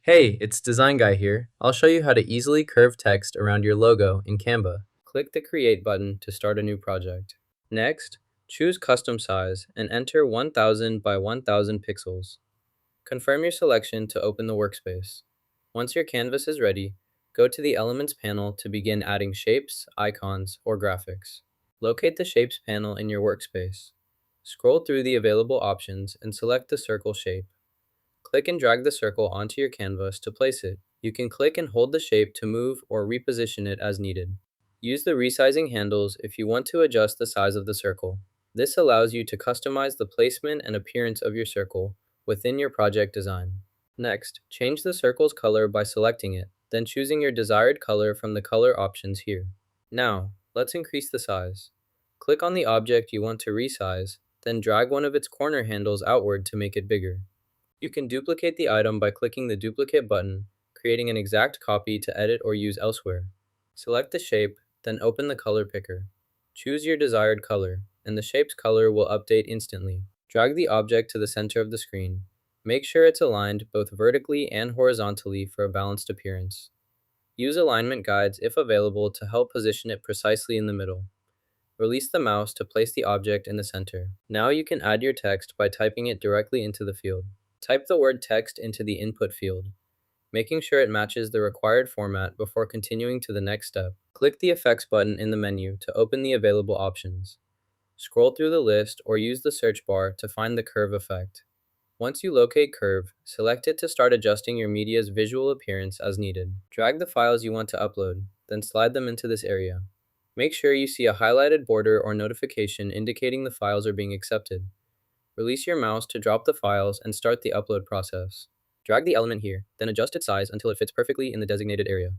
Hey, it's Design Guy here. I'll show you how to easily curve text around your logo in Canva. Click the Create button to start a new project. Next, choose Custom Size and enter 1000 by 1000 pixels. Confirm your selection to open the workspace. Once your canvas is ready, go to the Elements panel to begin adding shapes, icons, or graphics. Locate the Shapes panel in your workspace. Scroll through the available options and select the circle shape. Click and drag the circle onto your canvas to place it. You can click and hold the shape to move or reposition it as needed. Use the resizing handles if you want to adjust the size of the circle. This allows you to customize the placement and appearance of your circle within your project design. Next, change the circle's color by selecting it, then choosing your desired color from the color options here. Now, let's increase the size. Click on the object you want to resize, then drag one of its corner handles outward to make it bigger. You can duplicate the item by clicking the Duplicate button, creating an exact copy to edit or use elsewhere. Select the shape, then open the color picker. Choose your desired color, and the shape's color will update instantly. Drag the object to the center of the screen. Make sure it's aligned both vertically and horizontally for a balanced appearance. Use alignment guides if available to help position it precisely in the middle. Release the mouse to place the object in the center. Now you can add your text by typing it directly into the field. Type the word text into the input field, making sure it matches the required format before continuing to the next step. Click the Effects button in the menu to open the available options. Scroll through the list or use the search bar to find the curve effect. Once you locate curve, select it to start adjusting your media's visual appearance as needed. Drag the files you want to upload, then slide them into this area. Make sure you see a highlighted border or notification indicating the files are being accepted. Release your mouse to drop the files and start the upload process. Drag the element here, then adjust its size until it fits perfectly in the designated area.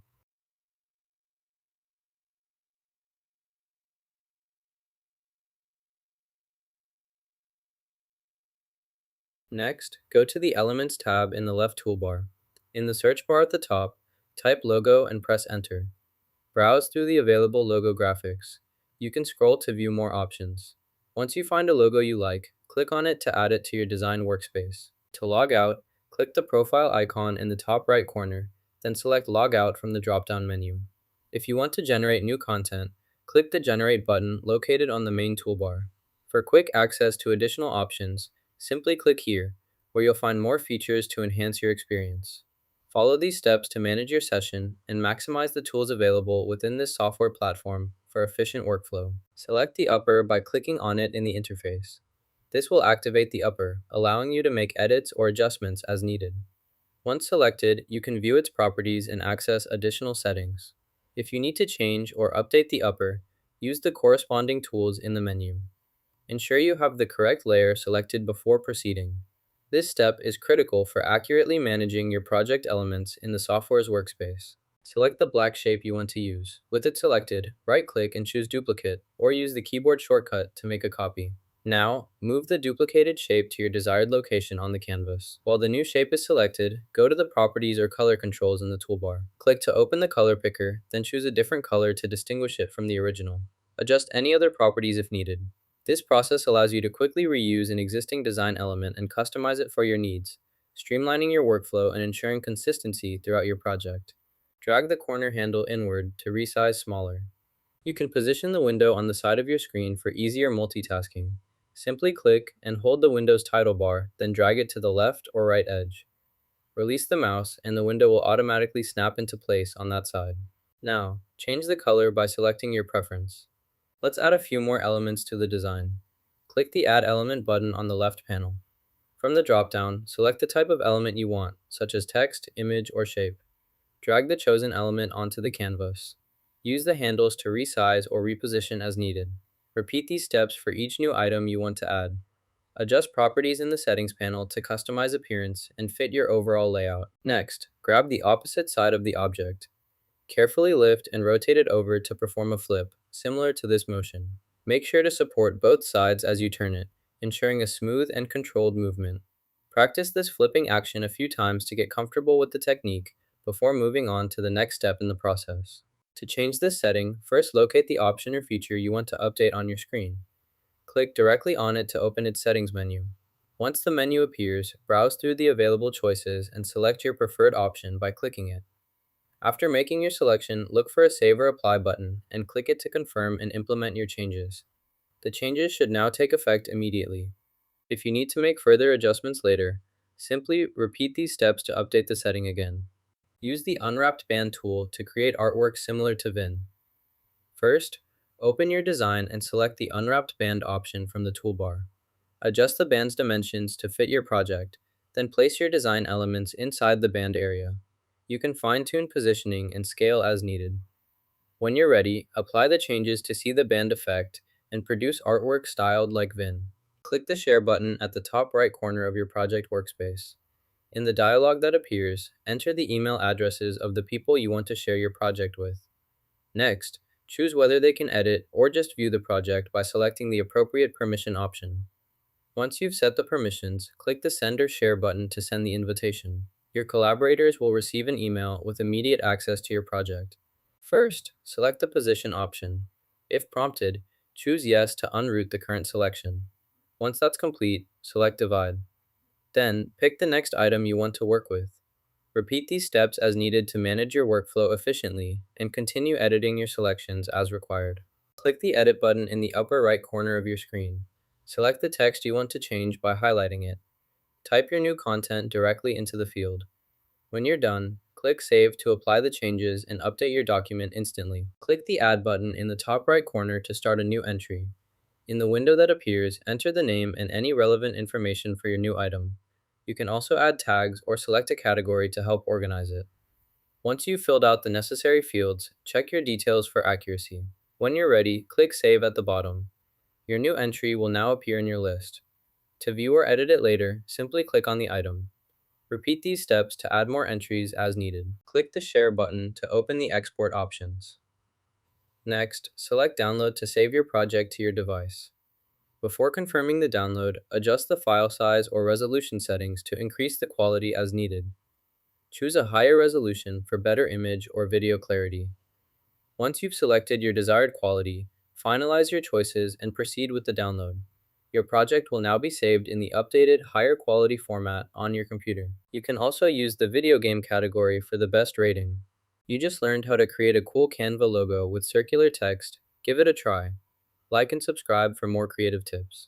Next, go to the Elements tab in the left toolbar. In the search bar at the top, type logo and press enter. Browse through the available logo graphics. You can scroll to view more options. Once you find a logo you like, click on it to add it to your design workspace. To log out, click the profile icon in the top right corner, then select Log Out from the drop-down menu. If you want to generate new content, click the Generate button located on the main toolbar. For quick access to additional options, simply click here, where you'll find more features to enhance your experience. Follow these steps to manage your session and maximize the tools available within this software platform for efficient workflow. Select the upper by clicking on it in the interface. This will activate the upper, allowing you to make edits or adjustments as needed. Once selected, you can view its properties and access additional settings. If you need to change or update the upper, use the corresponding tools in the menu. Ensure you have the correct layer selected before proceeding. This step is critical for accurately managing your project elements in the software's workspace. Select the black shape you want to use. With it selected, right-click and choose Duplicate, or use the keyboard shortcut to make a copy. Now, move the duplicated shape to your desired location on the canvas. While the new shape is selected, go to the Properties or Color controls in the toolbar. Click to open the color picker, then choose a different color to distinguish it from the original. Adjust any other properties if needed. This process allows you to quickly reuse an existing design element and customize it for your needs, streamlining your workflow and ensuring consistency throughout your project. Drag the corner handle inward to resize smaller. You can position the window on the side of your screen for easier multitasking. Simply click and hold the window's title bar, then drag it to the left or right edge. Release the mouse and the window will automatically snap into place on that side. Now, change the color by selecting your preference. Let's add a few more elements to the design. Click the Add Element button on the left panel. From the dropdown, select the type of element you want, such as text, image, or shape. Drag the chosen element onto the canvas. Use the handles to resize or reposition as needed. Repeat these steps for each new item you want to add. Adjust properties in the Settings panel to customize appearance and fit your overall layout. Next, grab the opposite side of the object. Carefully lift and rotate it over to perform a flip, similar to this motion. Make sure to support both sides as you turn it, ensuring a smooth and controlled movement. Practice this flipping action a few times to get comfortable with the technique before moving on to the next step in the process. To change this setting, first locate the option or feature you want to update on your screen. Click directly on it to open its settings menu. Once the menu appears, browse through the available choices and select your preferred option by clicking it. After making your selection, look for a Save or Apply button and click it to confirm and implement your changes. The changes should now take effect immediately. If you need to make further adjustments later, simply repeat these steps to update the setting again. Use the Unwrapped Band tool to create artwork similar to Vin. First, open your design and select the Unwrapped Band option from the toolbar. Adjust the band's dimensions to fit your project, then place your design elements inside the band area. You can fine-tune positioning and scale as needed. When you're ready, apply the changes to see the band effect and produce artwork styled like Vin. Click the Share button at the top right corner of your project workspace. In the dialog that appears, enter the email addresses of the people you want to share your project with. Next, choose whether they can edit or just view the project by selecting the appropriate permission option. Once you've set the permissions, click the Send or Share button to send the invitation. Your collaborators will receive an email with immediate access to your project. First, select the position option. If prompted, choose Yes to unroot the current selection. Once that's complete, select Divide. Then, pick the next item you want to work with. Repeat these steps as needed to manage your workflow efficiently and continue editing your selections as required. Click the Edit button in the upper right corner of your screen. Select the text you want to change by highlighting it. Type your new content directly into the field. When you're done, click Save to apply the changes and update your document instantly. Click the Add button in the top right corner to start a new entry. In the window that appears, enter the name and any relevant information for your new item. You can also add tags or select a category to help organize it. Once you've filled out the necessary fields, check your details for accuracy. When you're ready, click Save at the bottom. Your new entry will now appear in your list. To view or edit it later, simply click on the item. Repeat these steps to add more entries as needed. Click the Share button to open the export options. Next, select Download to save your project to your device. Before confirming the download, adjust the file size or resolution settings to increase the quality as needed. Choose a higher resolution for better image or video clarity. Once you've selected your desired quality, finalize your choices and proceed with the download. Your project will now be saved in the updated, higher quality format on your computer. You can also use the video game category for the best rating. You just learned how to create a cool Canva logo with circular text. Give it a try. Like and subscribe for more creative tips.